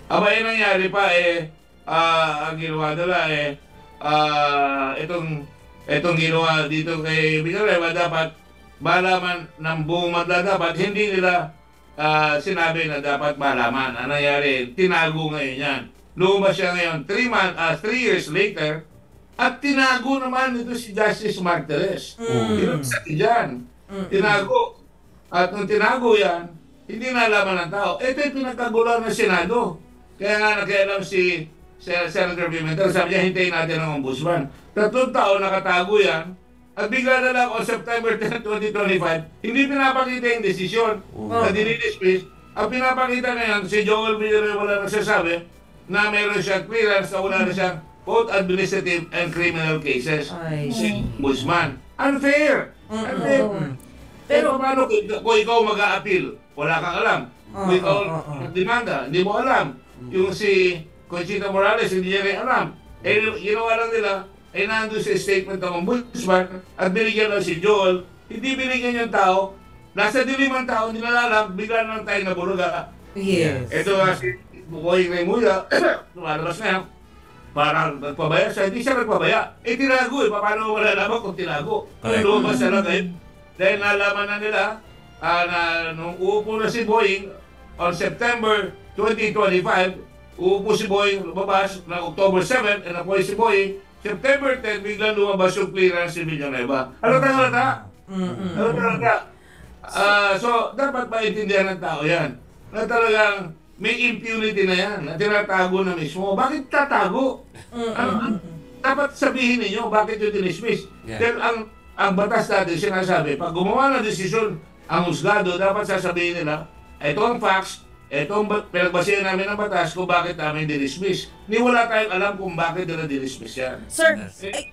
Aba, nangyari pa ang ginawa nila itong ginawa dito kay Villanueva, dapat malaman ng buong madla, dapat hindi nila sinabi na dapat malaman. Ang nangyari, tinago ngayon yan. Lumabas siya ngayon 3 years later, at tinago naman ito si Justice Martirez. Pinagsak dyan. Tinago. At nung tinago yan, hindi nalaman ng tao. Ito yung pinagkagulan ng Senado. Kaya nga nakialam si Senator Pimentel, sabi niya, hintayin natin ang ombudsman. 3 taon nakatago yan, at bigla na lang on September 10, 2025, hindi pinapakita yung desisyon na dinidismiss. Ang pinapakita ngayon, si Joel Villanueva wala nagsasabi na meron siyang clearance na wala na siyang both administrative and criminal cases. Si ombudsman. Unfair! Unfair! Pero paano kung ikaw mag-a-appeal, wala kang alam. Kung ikaw magdemanda, hindi mo alam. Yung si Conchita Morales, hindi niya rin alam. Ginawa lang nila, nandun sa statement ng ombudsman at binigyan lang si Joel. Hindi binigyan yung tao. Nasa dilimang tao, hindi na alam, bigla lang tayo nabuluga. Yes. Ito nga si Bukoy Raymulla, lumalabas na yan. Parang nagpabaya siya, hindi siya nagpabaya. Tinago paano mo malalaman kung tinago? Lumabas na lang kayo. Dahil nalaman na nila na nung uupo na si Boying on September 2025, uupo si Boying, lumabas na October 7, and napoy si Boying, September 10, biglang lumabas yung clearance si Villanueva. Halata? So, dapat maintindihan ng tao yan. Na talagang may impunity na yan, na tinatago na mismo. Bakit tatago? Dapat sabihin ninyo, bakit yung dinismiss? Dahil ang batas natin sinasabi, pag gumawa ng desisyon ang husgado, dapat sasabihin nila, ito ang facts, ito ang pinagbasihan namin ng batas kung bakit namin dinismiss. Ni wala tayong alam kung bakit nila dinismiss yan. Sir,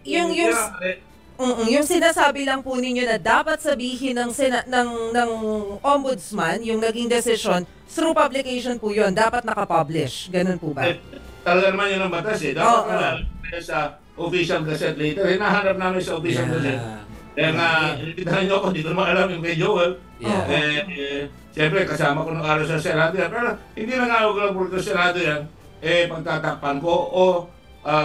yung sinasabi lang po ninyo na dapat sabihin ng ombudsman, yung naging desisyon, through publication po yun, dapat nakapublish. Ganun po ba? Talaga naman yun ang batas Dapat sa official gazette later. Hinahanap namin sa official gazette. Kaya nga, inibitahan nyo ako, hindi ko naman alam yung kay Joel. Siyempre, kasama ko ng araw sa Senado yan. Pero hindi na nga ako lang po sa Senado yan, pagtatakpan ko o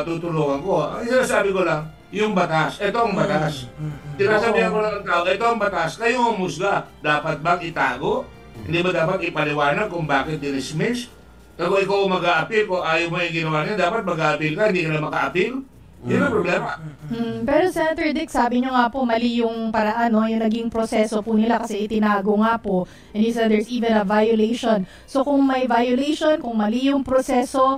tutulungan ko. Ang sinasabi ko lang, yung batas. Ito ang batas. Tinasabihan ko lang ng tao, ito ang batas. Kayo humusga. Dapat bang itago? Hindi ba dapat ipaliwanag kung bakit dinismiss? Kung ikaw mag-a-appeal, kung ayaw mo yung ginawa niya, dapat mag-a-appeal ka, hindi ka na maka-appeal. Yun ang problema. Pero Senator Dick, sabi nyo nga po, mali yung paraan, yung naging proseso po nila kasi itinago nga po. And he said there's even a violation. So kung may violation, kung mali yung proseso,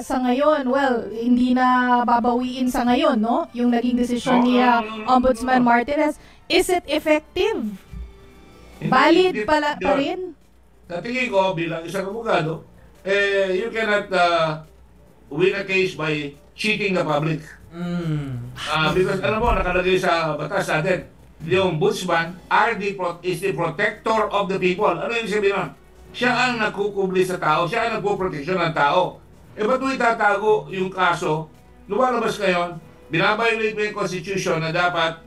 sa ngayon, well, hindi na babawiin sa ngayon, no? Yung naging desisyon ni Ombudsman Martirez. Is it effective? Valid pa rin? Sa tingin ko, bilang isang abogado, you cannot win a case by cheating the public. Because alam mo, nakalagay sa batas natin, the ombudsman is the protector of the people. Ano yung sabihin nun? Siya ang nagkukubli sa tao, siya ang nagpuproteksyon ng tao. Ba't mo itatago yung kaso? Lumalabas ngayon, binabiolate mo yung Constitution na dapat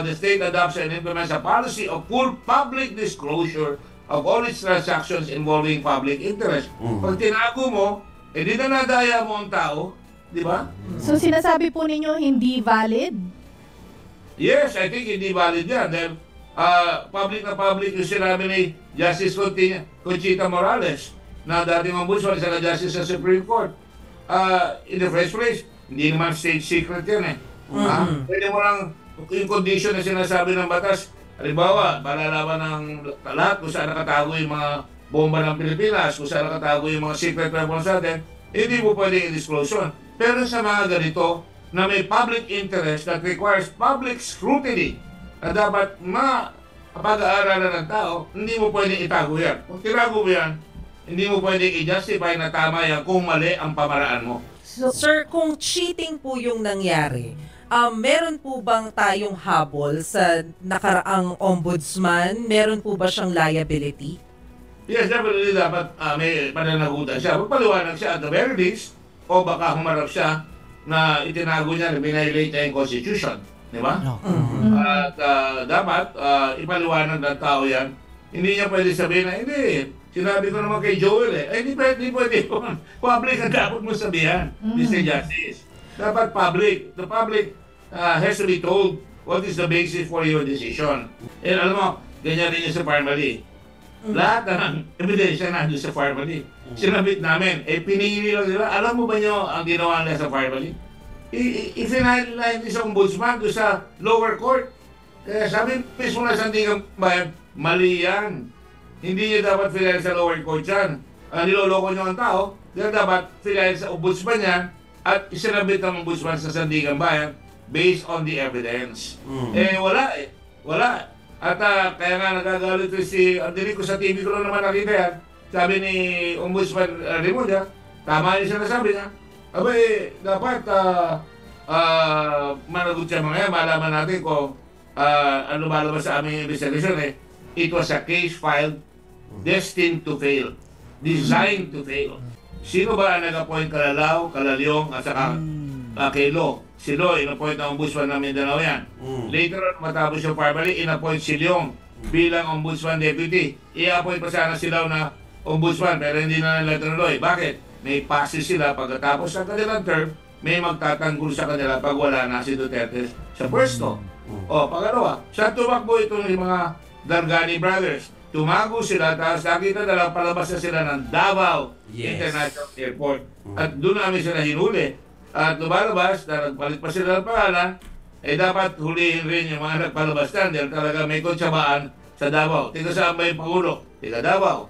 the state adopts and implements a policy of full public disclosure of all its transactions involving public interest. Pag tinago mo, di na nadaya mo ang tao, di ba? So sinasabi po ninyo hindi valid? Yes, I think hindi valid yan. Dahil public na public yung sinabi ni Justice Conchita Morales na dating ombudsman, isa na justice sa Supreme Court. In the first place, hindi naman state secret yan Pwede mo lang yung condition na sinasabi ng batas. Halimbawa, malalaman ng lahat kung saan nakatago yung mga bomba ng Pilipinas, kung saan nakatago yung mga secret weapons natin, hindi mo pwede i-disclose yun. Pero sa mga ganito, na may public interest that requires public scrutiny, na dapat mapag-aaralan ng tao, hindi mo pwede itago yan. Kung tirago mo yan, hindi mo pwede i-justify na tama yan kung mali ang pamaraan mo. So, sir, kung cheating po yung nangyari, meron po bang tayong habol sa nakaraang ombudsman? Meron po ba siyang liability? Yes, definitely dapat may pananagutan siya. Magpaliwanag siya at the very least, o baka humarap siya na itinago niya na binilate niya yung Constitution. Di ba? At dapat ipaliwanag ng tao yan. Hindi niya pwede sabihin na, hindi, Sinabi ko naman kay Joel di pwede yun. Public ang dapat mo sabihan, Mr. Justice. Dapat public. The public has to be told what is the basis for your decision. And alam mo, ganyan rin yung sa Parmali. Lahat ng ebidensya nandun sa Parmali. Sinabit namin, pinili lang nila. Alam mo ba nyo ang ginawa nila sa Parmali? I-finalize sa ombudsman doon sa lower court. Kaya sabi, mismo na Sandigan Bayan, mali yan. Hindi niya dapat finalize sa lower court yan. Niloloko niyo ang tao, kaya dapat finalize sa ombudsman yan at isinabit ang ombudsman sa Sandigan Bayan based on the evidence. Wala. At kaya nga nagagalit si Andili ko sa TV ko lang naman nakita yan. Sabi ni Ombudsman Remulla, tama yung sinasabi niya. Dapat managot siya mga yan, malaman natin kung ano malabas sa aming investigation It was a case filed destined to fail, designed to fail. Sino ba ang nag-appoint Kalalaw, Kalalyong at saka kay Lo? Si Lo, in-appoint ng Ombudsman ng Mindanao yan. Later on, matapos yung Parmali, in-appoint si Leong bilang Ombudsman Deputy. I-appoint pa sana si Lao na Ombudsman pero hindi na nila tinuloy. Bakit? May passes sila pagkatapos ng kanilang term, may magtatanggol sa kanila pag wala na si Duterte sa pwesto. Pangalawa, sa tumakbo itong mga Dargani Brothers, tumago sila, tapos nakita na lang palabas na sila ng Davao International Airport. At doon namin sila hinuli. At lumalabas, na nagpalit pa sila ng pangalan, dapat hulihin rin yung mga nagpalabas na dahil talaga may kontsabaan sa Davao. Tiga saan ba yung Pangulo? Tiga Davao.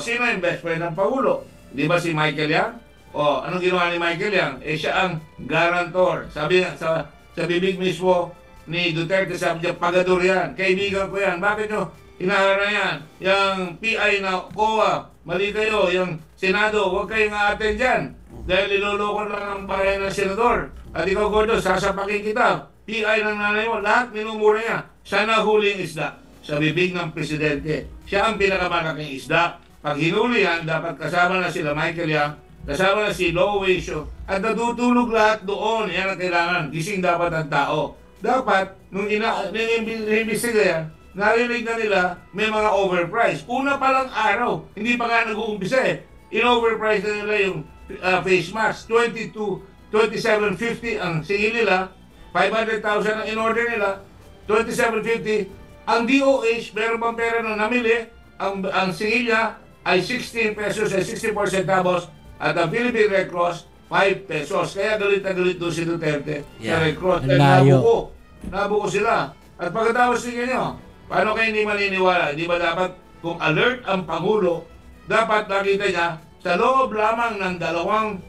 Sino yung best friend ng Pangulo? Di ba si Michael Yang? Anong ginawa ni Michael Yang? Siya ang guarantor. Sabi sa bibig mismo ni Duterte, sabi niya, pagador yan. Kaibigan ko yan. Bakit nyo inaharap yan? Yung PI na COA, mali kayo. Yung Senado, huwag kayong a-attend dyan. Dahil iloloko lang ang bayan ng senador. At ikaw, Gordo, sasapakin kita. PI ng nanay mo, lahat minumura niya. Sana huling isda sa bibig ng presidente. Siya ang pinakamalaking isda. Pag hinuli yan, dapat kasama na sila Michael Yang, kasama na si Lo Weisho, at natutulog lahat doon. Yan ang kailangan. Gising dapat ang tao. Dapat, nung inimbestiga yan, narinig na nila may mga overprice. Una pa lang araw, hindi pa nga nag-uumpisa in-overprice na nila yung face mask. 27.50 ang singil nila, 500,000 ang in-order nila, 27.50. Ang DOH, meron bang pera na namili, ang singil niya ay 16 pesos ay 64 centavos at ang Philippine Red Cross 5 pesos. Kaya galit na galit doon si Duterte sa Red Cross. Nabuko sila. At pagkatapos tingin nyo, paano kayo hindi maniniwala? Di ba dapat kung alert ang Pangulo, dapat nakita niya sa loob lamang ng dalawang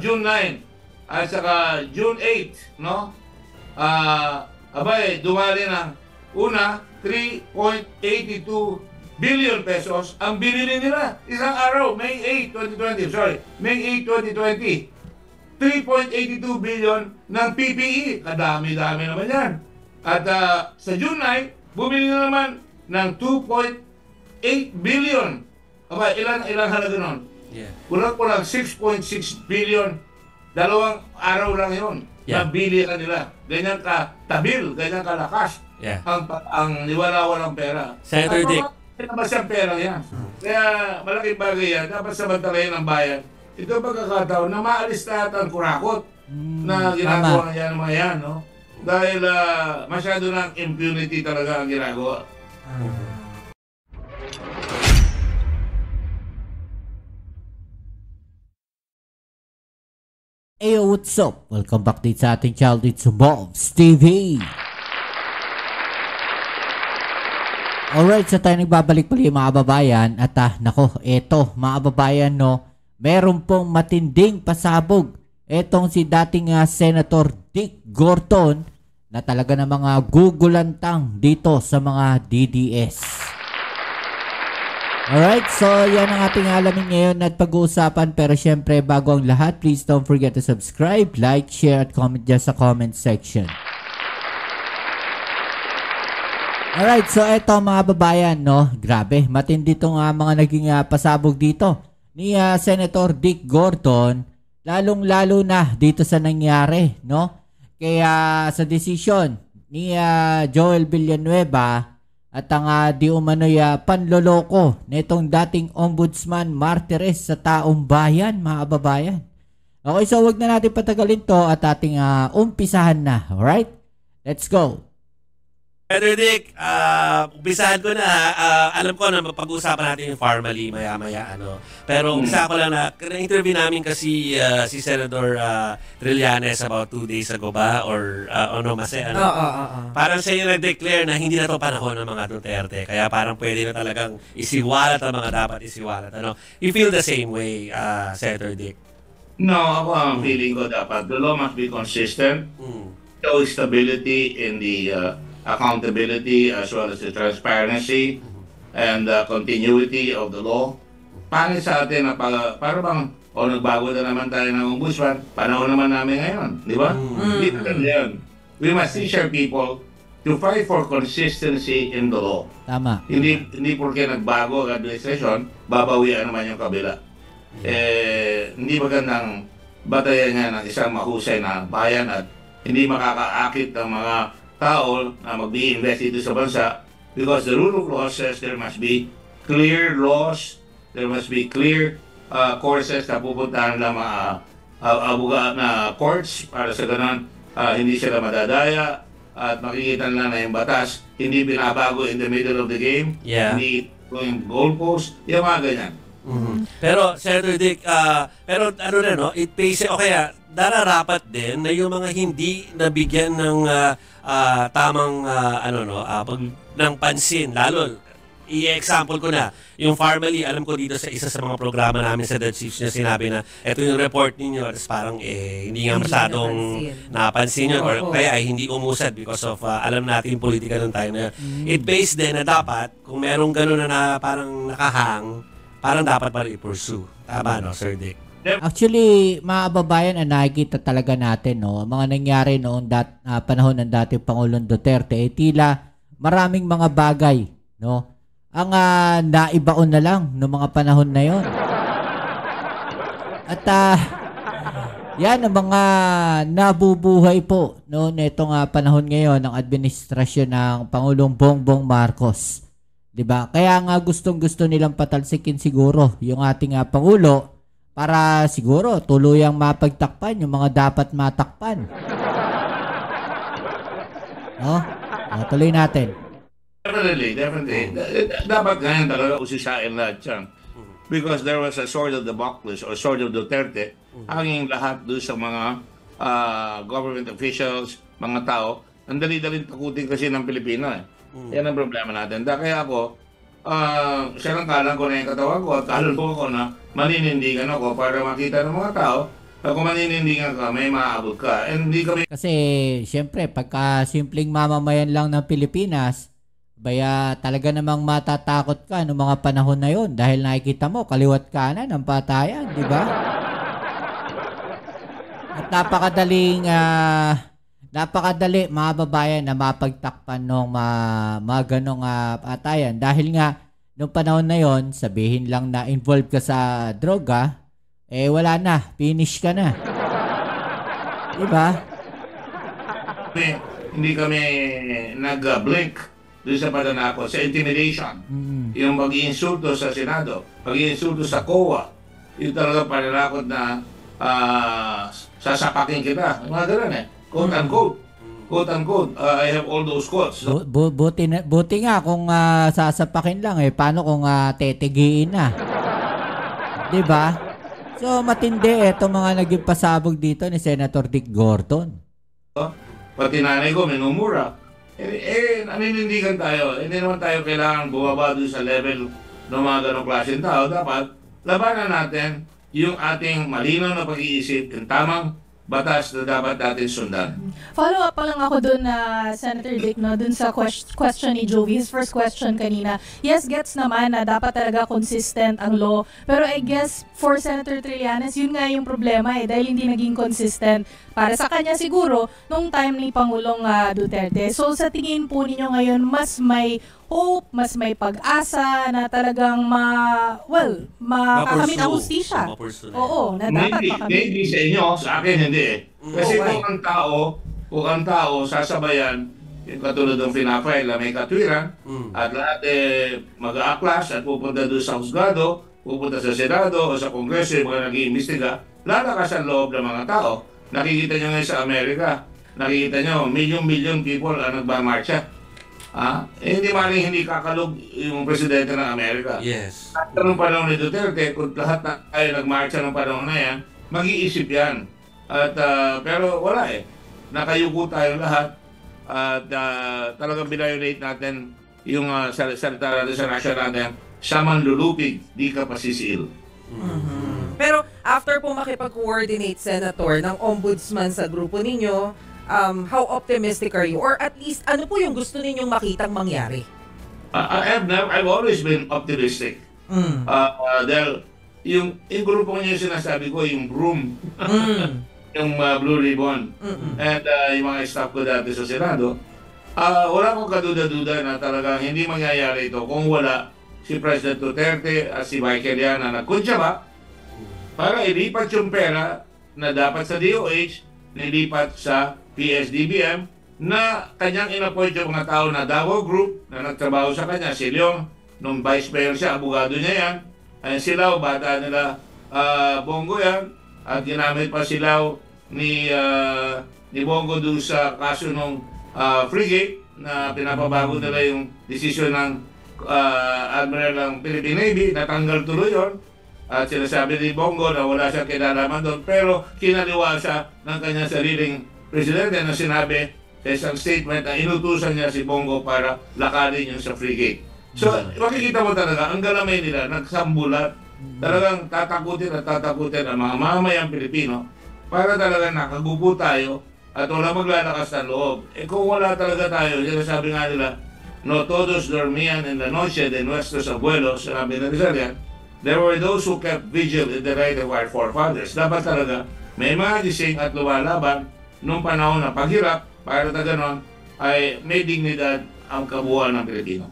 June 9 at saka June 8, no? Dumali ng una 3.82 billion pesos ang binili nila isang araw, May 8, 2020. May 8, 2020. 3.82 billion ng PPE. Kadami-dami naman yan. At sa June 9, bumili na naman ng 2.8 billion. Ilang halaga nun? Kulang-kulang 6.6 billion. Dalawang araw lang yun. Nabili ka nila. Ganyan ka tabil, ganyan ka lakas. Ang niwala-walang pera. Senator Dick. Mas ang pera yan. Kaya malaking bagay yan. Dapat samantalayan ng bayan. Ito pagkakataon na maalis lahat ang kurakot na ginagawa niya ng mga yan. No? Dahil masyado ng impunity talaga ang ginagawa. Ayo, what's up? Welcome back din sa ating channel dito sa Bobs TV. Alright, so tayo nagbabalik pali mga kababayan. At nako, eto mga kababayan, no, meron pong matinding pasabog. Etong si dating Senator Dick Gorton na talaga ng mga gugulantang dito sa mga DDS. Alright, so yan ang ating alamin ngayon at pag-uusapan. Pero syempre, bago ang lahat, please don't forget to subscribe, like, share, at comment dyan sa comment section. Alright, so eto mga babayan, no, grabe, matindi itong mga naging pasabog dito ni Senator Dick Gorton, lalong-lalo na dito sa nangyari, no? Kaya sa desisyon ni Joel Villanueva at ang di umano'y panloloko nitong dating Ombudsman Martires sa taong bayan, mga kababayan. Okay, so wag na natin patagalin to at ating umpisahan na. Alright? Let's go! Senator Dick, umpisahan ko na. Alam ko na mapag-uusapan natin yung formally maya-maya. Pero umpisa ko lang na interview namin kasi si Senator Trillanes about 2 days ago ba? Or Mase? Parang siya yung nag-declare na hindi na to panahon ng mga Duterte. Kaya parang pwede na talagang isiwalat ang mga dapat isiwalat. You feel the same way, Senator Dick? No, ako ang feeling ko dapat the law must be consistent. Show stability in the accountability as well as the transparency and continuity of the law. Pangit sa atin na para bang nagbago na naman tayo ng ombudsman, panahon naman namin ngayon, di ba? Hindi yan. We must teach our people to fight for consistency in the law. Tama. Hindi porque nagbago ang administration, babawian naman yung kabila. Hindi magandang batayan niya ng isang mahusay na bayan at hindi makakaakit ng mga tao na mag-i-invest dito sa bansa because the rule of law says there must be clear laws, there must be clear courses na pupuntahan ng mga abuga na courts para sa ganun hindi sila madadaya at makikita na yung batas, hindi binabago in the middle of the game, hindi going goalpost, yung mga ganyan. Pero Senator Dick, it pays o kaya dararapat din na yung mga hindi nabigyan ng tamang ng pansin, lalo i-example ko na yung formally, alam ko dito sa isa sa mga programa namin sa The Chiefs niya sinabi na ito yung report ninyo, at parang hindi nga masyadong napansin yun or kaya ay hindi umusad because of alam natin yung politika ng time na it pays din na dapat kung merong gano'n na parang nakahang, parang dapat pa rin i-pursue. Tama, no, Sir Dick? Actually, mga kababayan, nakikita talaga natin, mga nangyari noong panahon ng dating Pangulong Duterte, tila maraming mga bagay, ang naibaon na lang noong mga panahon na yon. At yan ang mga nabubuhay po nitong panahon ngayon ng administrasyon ng Pangulong Bongbong Marcos. 'Di ba? Kaya nga gustong-gusto nilang patalsikin siguro yung ating Pangulo para siguro tuluyang mapagtakpan yung mga dapat matakpan. Tuloy natin. Definitely. Dapat ganyan talaga usisain lahat yan. Because there was a sword of Damocles or sword of Duterte hanging lahat doon sa mga government officials, mga tao. Ang dali-daling takutin kasi ng Pilipino Yan ang problema natin. Kaya ako, kalang ko na yung katawan ko at kaluluwa ko na maninindigan ako para makita ng mga tao na kung maninindigan ka, may maaabot ka. And hindi kami... Kasi, syempre, pagka simpleng mamamayan lang ng Pilipinas, talaga namang matatakot ka noong mga panahon na yon dahil nakikita mo, kaliwat kanan ng patayan, di ba? At napakadali mga babayan na mapagtakpan ng mga ganong patayan dahil nga noong panahon na yon sabihin lang na involved ka sa droga, wala na, finish ka na. Diba? Hindi kami nag-blink doon sa pananakot, sa intimidation. Yung pag-iinsulto sa Senado, pag-iinsulto sa COA, yung talaga pananakot na sasapakin kita. Mga ganun Quote-unquote. Quote-unquote. I have all those quotes. So, buti nga kung sasapakin lang paano kung tetigiin na? Diba? So matindi itong mga naging pasabog dito ni Senator Dick Gordon. Pati nanay ko minumura. Naninindigan tayo. Hindi naman tayo kailangan bumaba doon sa level ng mga ganong klaseng tao. Dapat labanan natin yung ating malinaw na pag-iisip, yung tamang batas na dapat natin sundan. Follow up pa lang ako dun na Senator Dick, dun sa question ni Joey, his first question kanina. Yes, gets naman na dapat talaga consistent ang law. Pero I guess for Senator Trillanes, yun nga yung problema dahil hindi naging consistent para sa kanya siguro nung time ni Pangulong Duterte. So sa tingin po ninyo ngayon, mas may hope, mas may pag-asa na talagang makakamit ang hustisya. Oo, na dapat makamit. Maybe sa inyo, sa akin hindi Kasi kung ang tao sasabayan yung katulad ng pinafile na may katwiran, Mm. at lahat mag-aaklas at pupunta doon sa husgado, pupunta sa Senado o sa Kongreso, yung mga nag-iimbestiga, lalakas ang loob ng mga tao. Nakikita nyo ngayon sa Amerika, nakikita nyo, milyon-milyon people ang nagbamarcha. Hindi maling hindi kakalog yung presidente ng Amerika. Yes. At nung panahon ni Duterte, kung lahat na tayo nagmarcha ng panahon na yan, mag-iisip yan. At, pero wala nakayuko tayo lahat at talagang binayolate natin yung salita natin sa nasyon natin, sa manlulupig, di ka pasisiil. Pero after po makipag-coordinate, Senator, ng ombudsman sa grupo ninyo, how optimistic are you? Or at least, ano po yung gusto ninyong makitang mangyari? I've always been optimistic. Dahil yung grupo niya yung sinasabi ko, yung broom, yung Blue Ribbon, and yung mga staff ko dati sa Senado, wala akong kaduda-duda na talagang hindi mangyayari ito kung wala si President Duterte at si Michael Yan na nagkunsyaba para ilipat yung pera na dapat sa DOH, nilipat sa PSDBM na kanyang inappoint yung mga tao na Davao Group na nagtrabaho sa kanya. Si Leong, nung vice mayor siya, abogado niya yan. Ay silaw, bata nila Bongo yan. At ginamit pa silaw ni Bongo doon sa kaso ng frigate na pinapabago nila yung desisyon ng Admiral ng Philippine Navy. Natanggal tuloy yun. At sinasabi ni Bongo na wala siyang kinalaman doon. Pero kinaliwa siya ng kanyang sariling presidente na sinabi sa isang statement na inutusan niya si Bongo para lakarin yung sa frigate. So, makikita mo talaga, ang galamay nila, nagsambulat. Talagang tatakutin at tatakutin ang mga mamamayang Pilipino para talaga nakagupo tayo at wala maglalakas ng loob. Kung wala talaga tayo, sinasabi nga nila, no todos dormían en la noche de nuestros abuelos, sinabi na Rizal yan, there were those who kept vigil in the right of our forefathers. Dapat talaga, may mga gising at lumalaban nung panahon ng paghirap para na ganon ay may dignidad ang kabuuan ng Pilipino.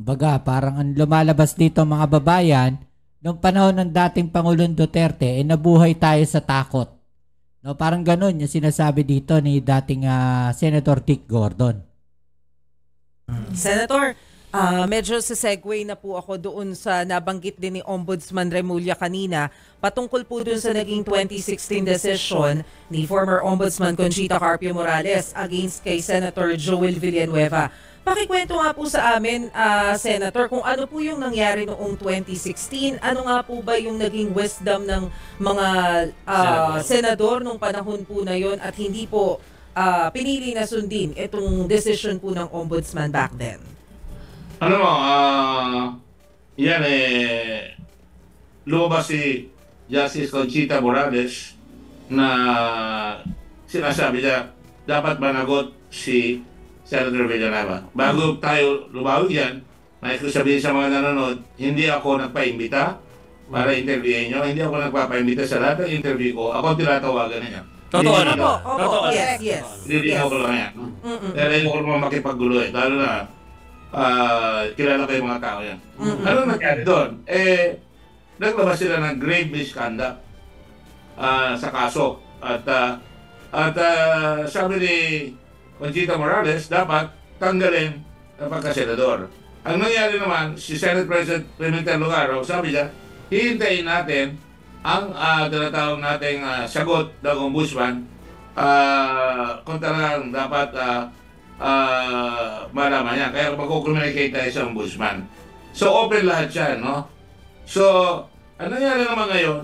Baga, parang ang lumalabas dito mga babayan, noong panahon ng dating Pangulong Duterte, nabuhay tayo sa takot. No, parang ganun yung sinasabi dito ni dating Senator Dick Gordon. Senator, medyo sa segue na po ako doon sa nabanggit din ni Ombudsman Remulla kanina patungkol po doon sa naging 2016 decision ni former Ombudsman Conchita Carpio Morales against kay Senator Joel Villanueva. Pakikwento nga po sa amin, Senator, kung ano po yung nangyari noong 2016, ano nga po ba yung naging wisdom ng mga senador nung panahon po na yon at hindi po pinili na sundin itong decision po ng Ombudsman back then? Ano mo, yan lumabas si Justice Conchita Morales na sinasabi niya dapat managot si Senator Villanueva. Bago tayo lumawag yan, may sabihin sa mga nanonood, hindi ako nagpaimbita para interviewin nyo. Hindi ako nagpapaimbita sa lahat ng interview ko. Ako tinatawagan niya. Totoo na. Opo, yes. Hindi ako lang yan. Pero hindi ko naman makipaggulo lalo na kilala ko yung mga tao yan. Ano nangyari doon? Naglabas sila ng grave misconduct sa kaso. At sabi ni Conchita Morales, dapat tanggalin ang pagkasenador. Ang nangyari naman, si Senate President Pimentel Lugaro, sabi niya, hihintayin natin ang tinatawag nating sagot ng ombudsman kung talagang dapat malaman niya. Kaya mag-communicate tayo sa ombudsman. So, open lahat siya, no? So, ang nangyari naman ngayon,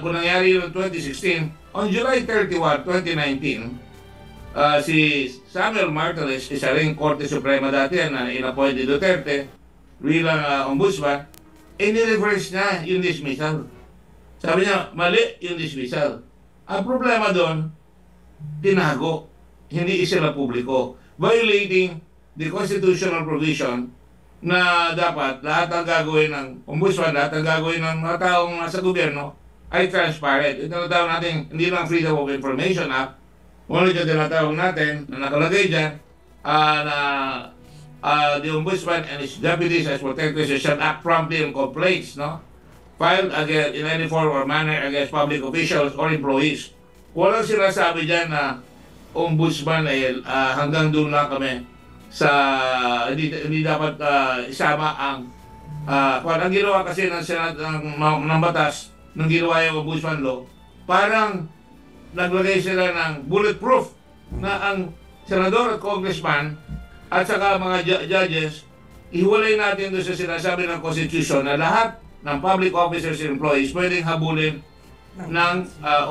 kung nangyari yung 2016, on July 31, 2019, si Samuel Martires, isa rin Korte Suprema dati na inappoint ni Duterte bilang ombudsman, in-reverse niya yung dismissal. Sabi niya, mali yung dismissal. Ang problema doon, tinago, hindi isila publiko, violating the constitutional provision na dapat lahat ng gagawin ng ombudsman, lahat ng gagawin ng mga taong nasa gobyerno ay transparent. Ito na tawag natin, hindi lang Freedom of Information Act, ngunit yung tinatawag natin na nakalagay dyan na the Ombudsman and his deputies as protectors shall act promptly on complaints filed against in any form or manner against public officials or employees. Walang sinasabi dyan na ombudsman ay hanggang doon lang kami sa hindi dapat isama ang kung ang ginawa kasi ng Senado ng batas nung ginawa yung ombudsman law, parang naglagay sila ng bulletproof na ang senador at congressman at saka mga judges, ihiwalay natin doon sa sinasabi ng Constitution na lahat ng public officers and employees pwedeng habulin ng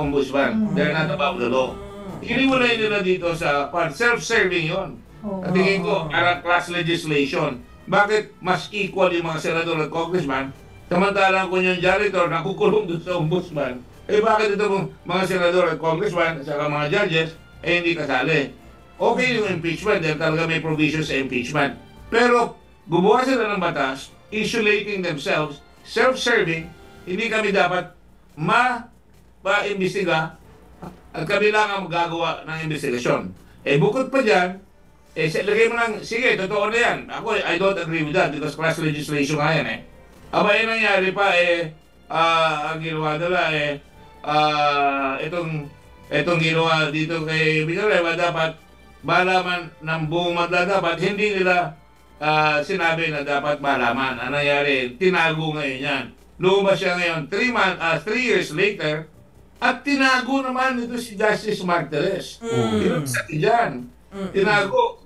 ombudsman. They're not above the law. Iniwalay nila dito sa self-serving yon. At tingin ko, parang class legislation. Bakit mas equal yung mga senador at congressman, samantalang kung yung janitor nakukulong doon sa ombudsman, bakit ito mga senador at congressman at saka mga judges, hindi kasali. Okay yung impeachment dahil talaga may provisions sa impeachment. Pero gumawa sila ng batas, insulating themselves, self-serving, hindi kami dapat ma-imbestiga at kami lang ang magagawa ng investigasyon. Bukod pa dyan, lagay mo lang, sige, totoo na yan. Ako, I don't agree with that because class legislation nga yan Aba, nangyari pa, ang ginawa nila, itong ginawa dito kay Villanueva, dapat malaman ng buong madla, dapat hindi nila sinabi na dapat malaman. Ang nangyari, tinago ngayon yan. Lumabas siya ngayon 3 years later, at tinago naman ito si Justice Martires. Pinagsabi dyan. Tinago.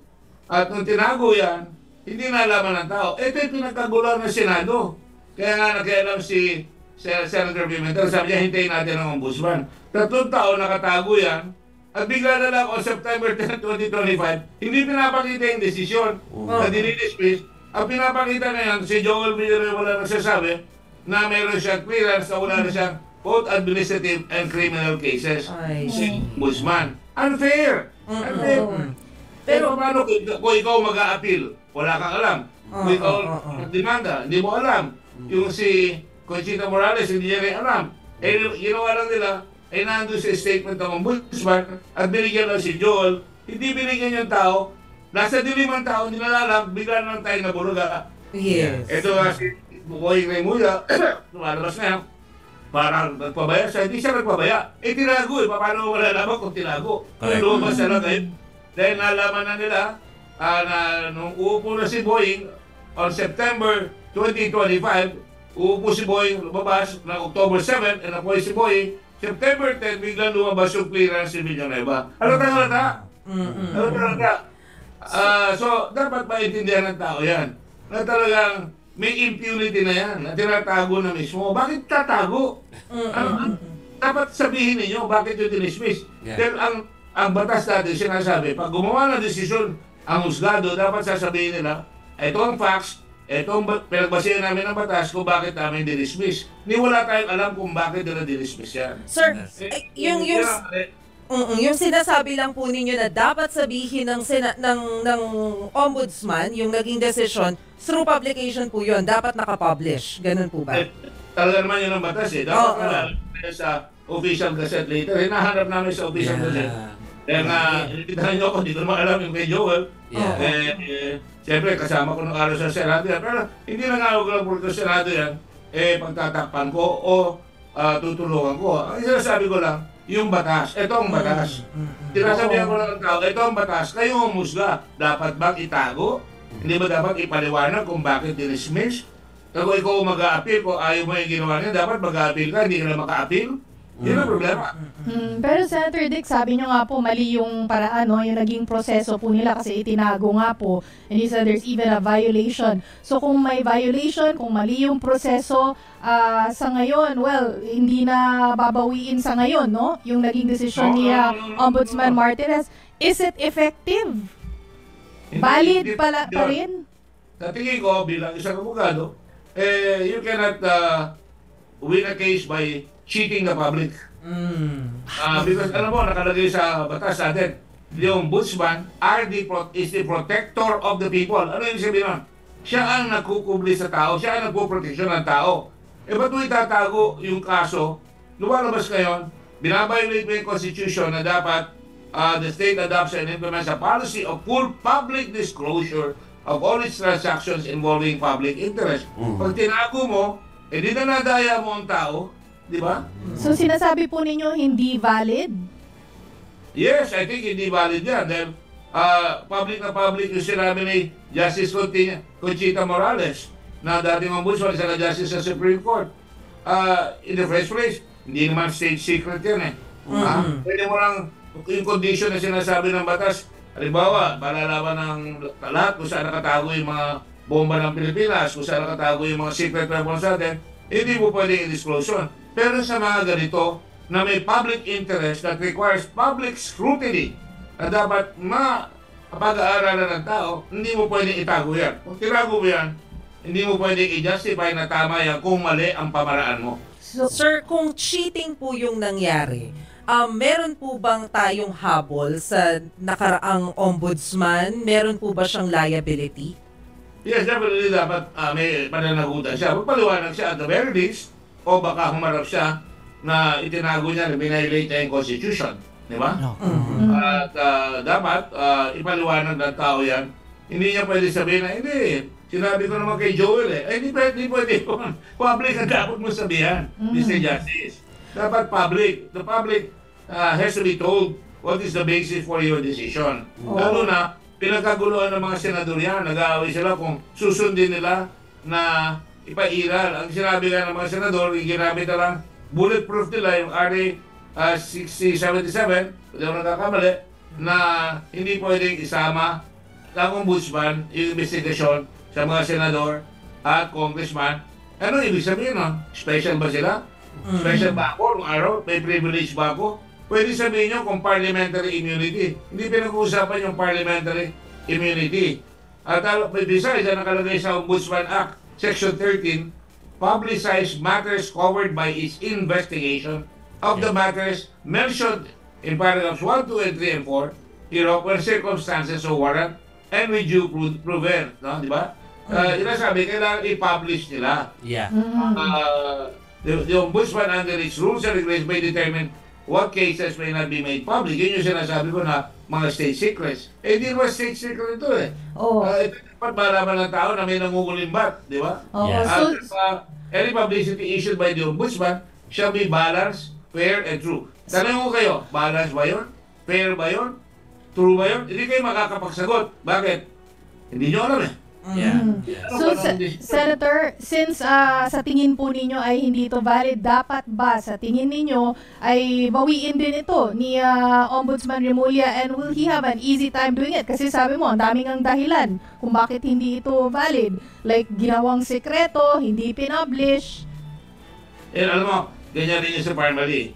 At nung tinago yan, hindi nalaman ng tao. Ito yung pinagkagulan ng Senado. Kaya nga nakialam si Senator Pimentel, sabi niya, hintayin natin ang ombudsman. 3 taon nakatago yan, at bigla na lang on September 10, 2025, hindi pinapakita yung desisyon na dinidismiss. Ang pinapakita na yan, si Joel Villanueva wala nagsasabi na meron siyang clearance na wala na siyang both administrative and criminal cases. Si ombudsman. Unfair! Unfair! Pero paano kung ikaw mag-a-appeal, wala kang alam. Kung ikaw magdemanda, hindi mo alam. Yung si Conchita Morales, hindi niya rin alam. Ginawa lang nila, nandun sa statement ng ombudsman at binigyan lang si Joel. Hindi binigyan yung tao. Nasa dilimang tao, hindi na alam, bigla na lang tayo nabuluga. Yes. Ito nga si Bukoy Raimulla, lumalabas na yan. Parang nagpabaya siya, hindi siya nagpabaya. Tinago paano wala naman kung tinago? Lumabas na lang kayo. Dahil nalaman na nila na nung uupo na si Boying on September 2025, uupo si Boying, lumabas ng October 7, and apoy si Boying, September 10, biglang lumabas yung clearance si Villanueva. Halata? So, dapat maintindihan ng tao yan na talagang may impunity na yan, na tinatago na mismo. Bakit tatago? Dapat sabihin ninyo, bakit yung dinismiss? Dahil ang batas natin sinasabi, pag gumawa ng desisyon ang husgado, dapat sasabihin nila, ito ang facts, ito ang pinagbasihan namin ng batas kung bakit namin dinismiss. Ni wala tayong alam kung bakit nila dinismiss yan. Sir, yung sinasabi lang po ninyo na dapat sabihin ng ombudsman, yung naging desisyon, through publication po yun, dapat nakapublish. Ganun po ba? Talaga naman yun ang batas Dapat sa official gazette later. Hinahanap namin sa official gazette. Kaya nga, inibitahan nyo ako, dito naman alam yung kay Joel. Siyempre, kasama ko ng araw sa Senado yan. Pero hindi na nga ako lang po sa Senado yan, pagtatakpan ko o tutulungan ko. Ang sinasabi ko lang, yung batas. Ito ang batas. Tinasabihan ko lang ng tao, ito ang batas. Kayo humusga. Dapat bang itago? Hindi ba dapat ipaliwanag kung bakit dinismiss? Kung ikaw mag-a-appeal, kung ayaw mo yung ginawa niya, dapat mag-a-appeal ka, hindi ka na maka-appeal. Yun ang problema. Pero Senator Dick, sabi nyo nga po, mali yung paraan, yung naging proseso po nila kasi itinago nga po. And he said there's even a violation. So kung may violation, kung mali yung proseso, sa ngayon, well, hindi na babawiin sa ngayon, no? Yung naging desisyon ni Ombudsman Martires. Is it effective? Valid pa rin? Sa tingin ko, bilang isang abogado, you cannot win a case by cheating the public. Because alam mo, nakalagay sa batas natin, yung ombudsman is the protector of the people. Ano yung sabihin nun? Siya ang nagkukubli sa tao, siya ang nagpuproteksyon ng tao. Ba't mo itatago yung kaso? Lumalabas ngayon, binabiolate mo yung Constitution na dapat the state adopts and implements a policy of full public disclosure of all its transactions involving public interest. Pag tinago mo, di na nadaya mo ang tao, di ba? So sinasabi po ninyo hindi valid? Yes, I think hindi valid yan. Dahil public na public yung sinabi ni Justice Conchita Morales na dating ombudsman, isa na justice sa Supreme Court. In the first place, hindi naman state secret yan eh. Pwede mo lang, yung condition na sinasabi ng batas, halimbawa, malalaman ng lahat kung saan nakatago yung mga bomba ng Pilipinas, kung saan nakatago yung mga secret weapons natin, hindi mo pwede i-disclose yun. Pero sa mga ganito, na may public interest that requires public scrutiny, na dapat mapag-aaralan ng tao, hindi mo pwede itago yan. Kung tirago mo yan, hindi mo pwede i-justify na tama yan kung mali ang pamaraan mo. So, Sir, kung cheating po yung nangyari, meron po bang tayong habol sa nakaraang ombudsman? Meron po ba siyang liability? Yes, definitely dapat may pananagutan siya. Magpaliwanag siya at the very least, o baka humarap siya na itinago niya na binilate niya yung Constitution. Di ba? At dapat ipaliwanag ng tao yan. Hindi niya pwede sabihin na, hindi, sinabi ko naman kay Joel eh. Ay, hindi pwede yun. Public ang dapat mo sabihan, Mr. Justice. Dapat public. The public has to be told what is the basis for your decision. Lalo na, pinagkaguluhan ng mga senador yan. Nag-aaway sila kung susundin nila na ipairal. Ang sinabi nga ng mga senador, ginamit na lang, bulletproof nila yung RA 6077, hindi ako nagkakamali, na hindi pwedeng isama ng ombudsman yung investigasyon sa mga senador at congressman. Ano ibig sabihin nun? Special ba sila? Special ba ako? Nung araw, may privilege ba ako? Pwede sabihin nyo kung parliamentary immunity. Hindi pinag-uusapan yung parliamentary immunity. At besides, nakalagay sa Ombudsman Act, Section 13, publicize matters covered by its investigation of the matters mentioned in paragraphs 1, 2, and 3, and 4, when circumstances so warrant and with due prudence. No? Di ba? Sabi, kailangan i-publish nila. Yeah. The Ombudsman under its rules and regulations may determine what cases may not be made public. Yun yung sinasabi ko na mga state secrets. Eh, di ba state secret ito eh? Oo. Ito dapat malaman ng tao na may nangungulimbat, di ba? Oo. Yeah. Any publicity issued by the Ombudsman shall be balanced, fair, and true. Tanong ko kayo, balance ba yun? Fair ba yun? True ba yun? Hindi kayo makakapagsagot. Bakit? Hindi nyo alam eh. Yeah. So, Senator, since sa tingin po ninyo ay hindi ito valid, dapat ba sa tingin ninyo ay bawiin din ito ni Ombudsman Remulla, and will he have an easy time doing it? Kasi sabi mo, ang daming ang dahilan kung bakit hindi ito valid. Like, ginawang sekreto, hindi pinublish. Eh, alam mo, ganyan rin yung sa Parmali.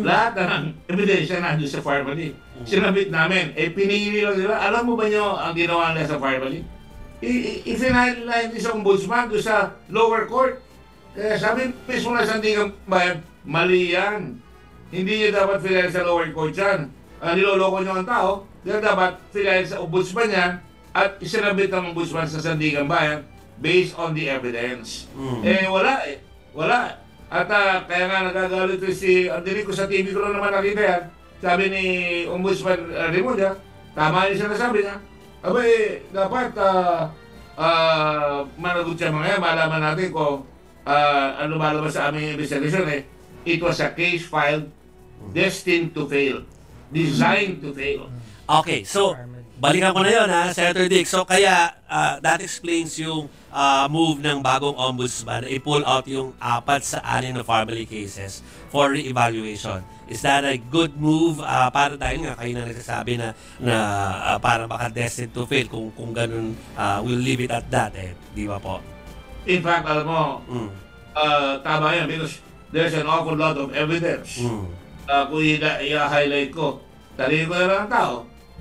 Lahat ng ebidensya na doon sa Parmali. Sinabit namin, pinili lang nila. Alam mo ba nyo ang ginawa nila sa Parmali? I-finalize sa ombudsman doon sa lower court. Kaya sabi mismo na Sandigan Bayan, mali yan. Hindi niya dapat finalize sa lower court yan. Niloloko niyo ang tao, kaya dapat finalize sa ombudsman yan at isinabit ng ombudsman sa Sandigan Bayan based on the evidence. Wala eh. Wala. At kaya nga nagagalit si Andelico sa TV ko lang naman nakita yan. Sabi ni Ombudsman Remulla, tama yung sinasabi niya. Abay, dapat managot siya mga yan, malaman natin kung ano malabas sa aming investigation eh. It was a case filed destined to fail. Designed to fail. Okay, so balikan ko na yun Senator Dick. So kaya that explains yung move ng bagong ombudsman na i-pull out yung 4 sa 6 na family cases for re-evaluation. Is that a good move para dahil nga kayo na nagsasabi na para baka destined to fail kung ganun we'll leave it at that di ba po? In fact, alam mo, tama yan because there's an awful lot of evidence. Kung i-highlight ko, talihin ko na lang ang tao.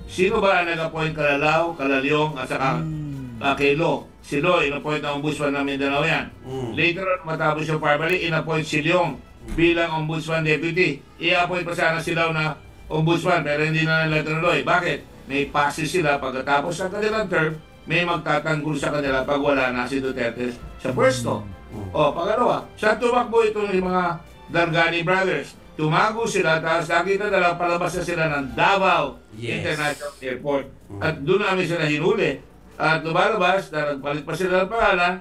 Sino ba ang nag-appoint Kalalaw, Kalaliong at saka kay Lo? Si Lo, in-appoint ng ombudsman ng Mindanao yan. Later on, matapos yung Parmali, in-appoint si Leong bilang ombudsman deputy. I-appoint pa sana sila na ombudsman pero hindi na nila tinuloy. Bakit? May passes sila pagkatapos ng kanilang term, may magtatanggol sa kanila pag wala na si Duterte sa pwesto. Pangalawa, saan tumakbo itong mga Dargani brothers? Tumago sila, tapos nakita na lang palabas na sila ng Davao International Airport. At doon namin sila hinuli. At lumalabas, na nagpalit pa sila ng pangalan,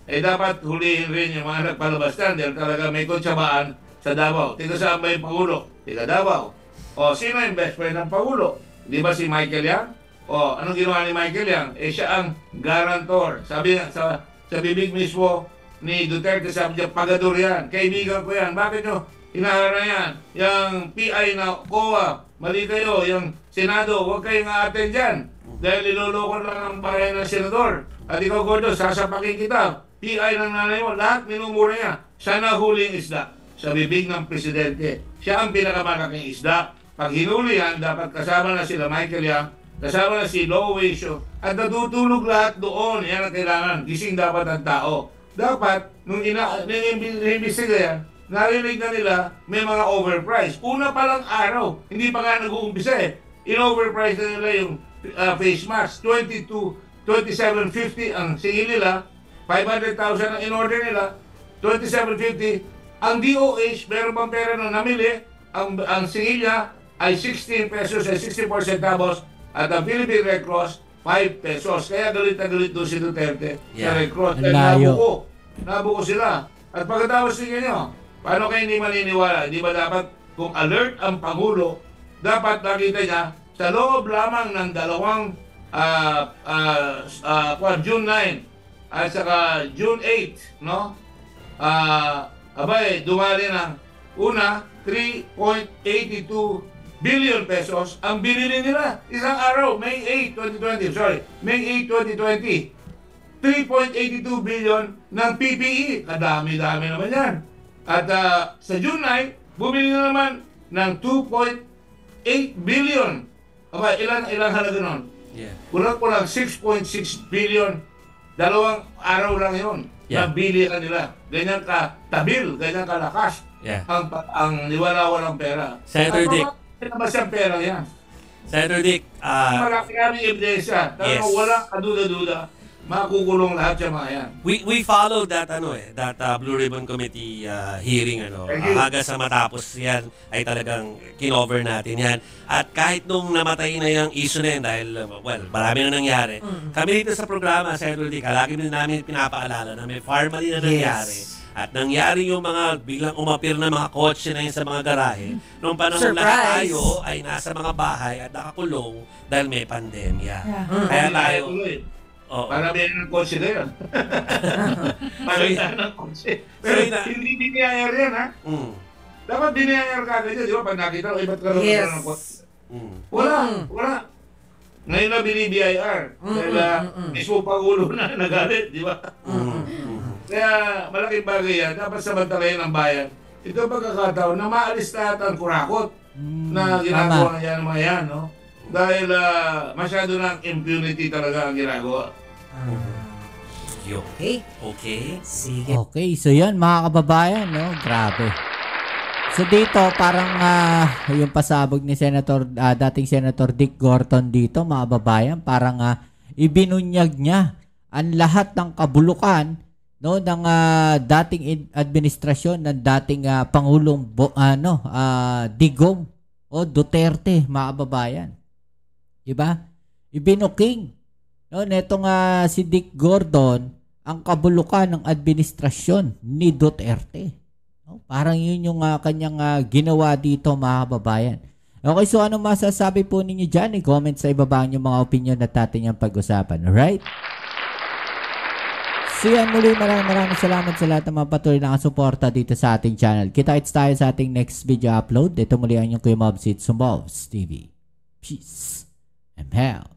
dapat hulihin rin yung mga nagpalabas na dahil talaga may kontsabaan sa Davao. Tiga saan ba yung Pangulo? Tiga Davao. O, sino yung best friend ng Pangulo? Di ba si Michael Yang? O, anong ginawa ni Michael Yang? Eh, siya ang guarantor. Sabi sa bibig mismo ni Duterte, sabi niya, pagador yan. Kaibigan ko yan. Bakit nyo hinahara yan? Yung PI na COA, mali kayo. Yung Senado, huwag kayong a-attend dyan. Dahil niloloko lang ang bayan ng senador. At ikaw, Gordo, sasapakin kita. PI ng nanay mo, lahat minumura niya. Sana huling isda sa bibig ng presidente. Siya ang pinakamalaking isda. Pag hinuli yan, dapat kasama na sila Michael Yang, kasama na si Lo Weisho, at natutulog lahat doon. Yan ang kailangan. Gising dapat ang tao. Dapat, nung inimbestiga yan, narinig na nila may mga overprice. Una pa lang araw, hindi pa nga nag-uumpisa eh. In-overprice na nila yung face mask. 27.50 ang singil nila, 500,000 ang in-order nila, 27.50. Ang DOH, meron pang pera na namili, ang singil niya ay 16 pesos ay 64 centavos at ang Philippine Red Cross 5 pesos. Kaya galit na galit doon si Duterte sa Red Cross. Dahil nabuko sila. At pagkatapos tingnan nyo, paano kayo hindi maniniwala? Di ba dapat kung alert ang Pangulo, dapat nakita niya sa loob lamang ng dalawang June 9 at saka June 8, no? Dumali ng una 3.82 billion pesos ang binili nila isang araw, May 8, 2020. May 8, 2020. 3.82 billion ng PPE. Kadami-dami naman yan. At sa June 9, bumili na naman ng 2.8 billion. Ilang halaga nun? Yeah. Kulang-kulang 6.6 billion. Dalawang araw lang yun. Yeah. Nabili ka nila. Ganyan ka tabil, ganyan ka lakas. Yeah. Ang niwala-walang pera. Senator Dick. Mas yung pera yan. Senator Dick, Malaki kami ebidensya. Yes. Walang kaduda-duda. Makukulong lahat yung mga yan. we followed that Blue Ribbon Committee hearing hanggang sa matapos yan ay talagang kinover natin yan. At kahit nung namatay na yung issue na yan dahil marami na nangyari. Kami dito sa programa, Senator Dick, lagi din namin pinapaalala na may formally na nangyari. Yes. At nangyari yung mga biglang umapir na mga kotse na yun sa mga garahe nung panahon Surprise! lahat tayo ay nasa mga bahay at nakakulong dahil may pandemya. Yeah. Kaya tayo, Para meron ng kotse na yun. Palitan ng kotse. Pero hindi biniyayar yan, ha? Dapat biniyayar ka agad yun, di ba? Pag nakita ko, ba't karoon Yes. ng kotse? Wala. Ngayon na bini-BIR. Dahil mismo Pangulo na nagalit, di ba? Kaya malaking bagay yan. Dapat samantalayan ng bayan. Ito ang pagkakataon na maalis lahat ang kurakot na ginagawa niya ng mga yan, no? Dahil masyado ng impunity talaga ang ginagawa. Okay. Sige. Okay, so yan mga kababayan, no? Grabe. So dito, parang yung pasabog ni dating Senator Dick Gorton dito, mga kababayan, parang ibinunyag niya ang lahat ng kabulukan, no, ng dating administrasyon ng dating Pangulong Digong o Duterte, mga kababayan. Diba? Ibinuking, no, netong si Dick Gordon ang kabulukan ng administrasyon ni Duterte. No? Parang yun yung kanyang ginawa dito, mga kababayan. Okay, so ano masasabi po ninyo dyan? I-comment sa ibaba yung mga opinion na atin yung pag-usapan. Alright? So yan, muli maraming salamat sa lahat ng mga patuloy na kasuporta dito sa ating channel. Kita-kits tayo sa ating next video upload. Ito muli ang inyong Kuya Mobs, it's Mobs TV. Peace and hell.